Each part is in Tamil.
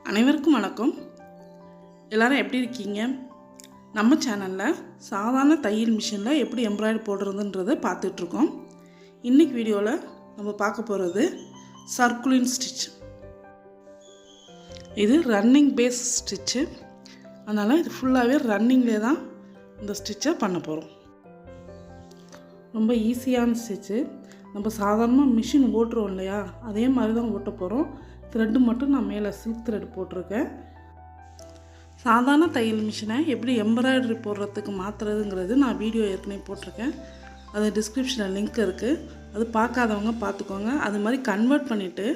அனைவருக்கும் வணக்கம். எல்லாரும் எப்படி இருக்கீங்க? நம்ம சேனலில் சாதாரண தையல் மிஷினில் எப்படி எம்ப்ராய்டரி போடுறதுன்றதை பார்த்துட்ருக்கோம். இன்றைக்கி வீடியோவில் நம்ம பார்க்க போகிறது சர்க்குலின் ஸ்டிச். இது ரன்னிங் பேஸ் ஸ்டிச்சு, அதனால் இது ஃபுல்லாகவே ரன்னிங்லேயே தான் இந்த ஸ்டிச்சை பண்ண போகிறோம். ரொம்ப ஈஸியான ஸ்டிச்சு. நம்ம சாதாரணமாக மிஷின் ஓட்டுறோம் இல்லையா, அதே மாதிரி தான் ஓட்ட போகிறோம். த்ரெட்டு மட்டும் நான் மேலே சில்க் த்ரெட் போட்டிருக்கேன். சாதாரண தையல் மிஷினை எப்படி எம்ப்ராய்டரி போடுறதுக்கு மாற்றுறதுங்கிறது நான் வீடியோ ஏற்கனவே போட்டிருக்கேன். அது டிஸ்கிரிப்ஷனில் லிங்க் இருக்குது, அது பார்க்காதவங்க பார்த்துக்கோங்க. அது மாதிரி கன்வெர்ட் பண்ணிவிட்டு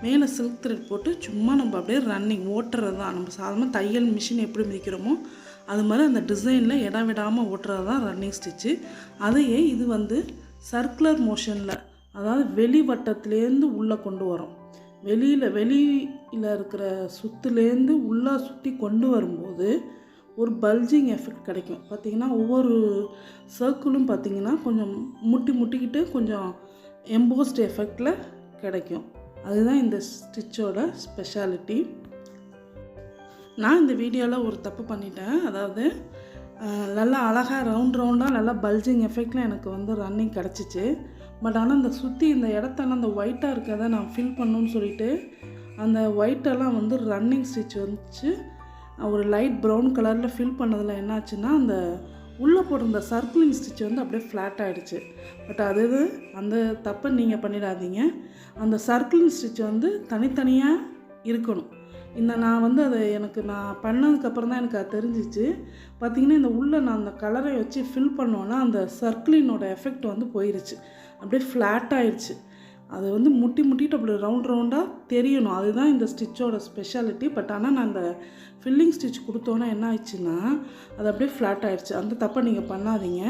மேலே சில்க் த்ரெட் போட்டு சும்மா நம்ம அப்படியே ரன்னிங் ஓட்டுறது தான். நம்ம சாதாரண தையல் மிஷின் எப்படி மிதிக்கிறோமோ அது மாதிரி அந்த டிசைனில் இடம் விடாமல் ஓட்டுறது தான் ரன்னிங் ஸ்டிச்சு. அதையே இது சர்க்குலர் மோஷனில், அதாவது வெளி வட்டத்துலேருந்து உள்ளே கொண்டு வரோம். வெளியில் இருக்கிற சுற்றுலேருந்து உள்ளே சுற்றி கொண்டு வரும்போது ஒரு பல்ஜிங் எஃபெக்ட் கிடைக்கும். பார்த்திங்கன்னா ஒவ்வொரு சர்க்கிளும் பார்த்திங்கன்னா கொஞ்சம் முட்டிக்கிட்டு கொஞ்சம் எம்போஸ்ட் எஃபெக்டில் கிடைக்கும். அதுதான் இந்த ஸ்டிச்சோட ஸ்பெஷாலிட்டி. நான் இந்த வீடியோவில் ஒரு தப்பு பண்ணிட்டேன். அதாவது நல்லா அழகாக ரவுண்டாக நல்லா பல்ஜிங் எஃபெக்டில் எனக்கு ரன்னிங் கிடச்சிச்சு. பட் ஆனால் அந்த சுற்றி இந்த இடத்தெல்லாம் அந்த ஒயிட்டாக இருக்கிறத நான் ஃபில் பண்ணணுன்னு சொல்லிவிட்டு அந்த ஒயிட்டெல்லாம் ரன்னிங் ஸ்டிச் வந்துச்சு. ஒரு லைட் ப்ரௌன் கலரில் ஃபில் பண்ணதில் என்னாச்சுன்னா அந்த உள்ளே போட்டிருந்த சர்க்குலிங் ஸ்டிச் அப்படியே ஃப்ளாட் ஆகிடுச்சு. பட் அது அந்த தப்பை நீங்கள் பண்ணிடாதீங்க. அந்த சர்க்குலிங் ஸ்டிச் தனித்தனியாக இருக்கணும். நான் அதை நான் பண்ணதுக்கப்புறம் தான் எனக்கு அது தெரிஞ்சிச்சு. பார்த்திங்கன்னா இந்த உள்ளே நான் அந்த கலரை வச்சு ஃபில் பண்ணோன்னா அந்த சர்க்குலினோட எஃபெக்ட் போயிடுச்சு, அப்படியே ஃப்ளாட் ஆயிடுச்சு. அது முட்டிட்டு அப்படி ரவுண்டாக தெரியணும். அதுதான் இந்த ஸ்டிச்சோட ஸ்பெஷாலிட்டி. பட் ஆனால் நான் அந்த ஃபில்லிங் ஸ்டிச் கொடுத்தோன்னா என்ன ஆயிடுச்சுன்னா அது அப்படியே ஃப்ளாட் ஆகிடுச்சு. அந்த தப்பை நீங்கள் பண்ணாதீங்க.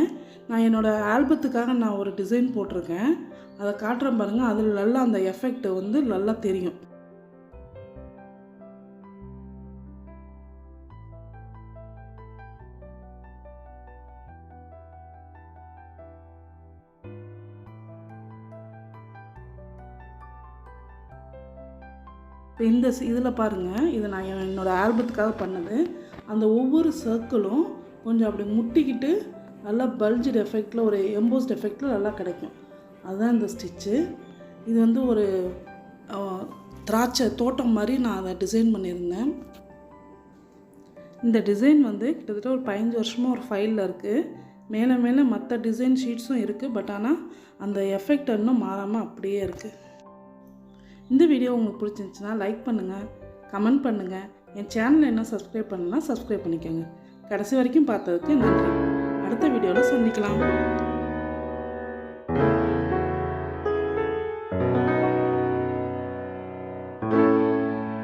நான் என்னோடய ஆல்பத்துக்காக நான் ஒரு டிசைன் போட்டிருக்கேன், அதை காட்டுறேன் பாருங்கள். அதில் நல்லா அந்த எஃபெக்ட் நல்லா தெரியும். இப்போ இந்த இதில் பாருங்கள், இது நான் என்னோடய ஆல்பத்துக்காக பண்ணது. அந்த ஒவ்வொரு சர்க்கிளும் கொஞ்சம் அப்படி முட்டிக்கிட்டு நல்லா பல்ஜ்டு எஃபெக்டில் ஒரு எம்போஸ்ட் எஃபெக்டில் நல்லா கிடைக்கும். அதுதான் இந்த ஸ்டிச்சு. இது ஒரு திராட்சை தோட்டம் மாதிரி நான் அதை டிசைன் பண்ணியிருந்தேன். இந்த டிசைன் கிட்டத்தட்ட ஒரு 15 வருஷமாக ஒரு ஃபைலில் இருக்குது. மேலே மற்ற டிசைன் ஷீட்ஸும் இருக்குது. பட் ஆனால் அந்த எஃபெக்ட் இன்னும் மாறாமல் அப்படியே இருக்குது. இந்த வீடியோ உங்களுக்கு பிடிச்சிருந்துச்சுன்னா லைக் பண்ணுங்கள், கமெண்ட் பண்ணுங்கள். என் சேனலை என்ன சப்ஸ்கிரைப் பண்ணலாம் சப்ஸ்கிரைப் பண்ணிக்கோங்க. கடைசி வரைக்கும் பார்த்ததுக்கு நன்றி. அடுத்த வீடியோவில் சந்திக்கலாம்.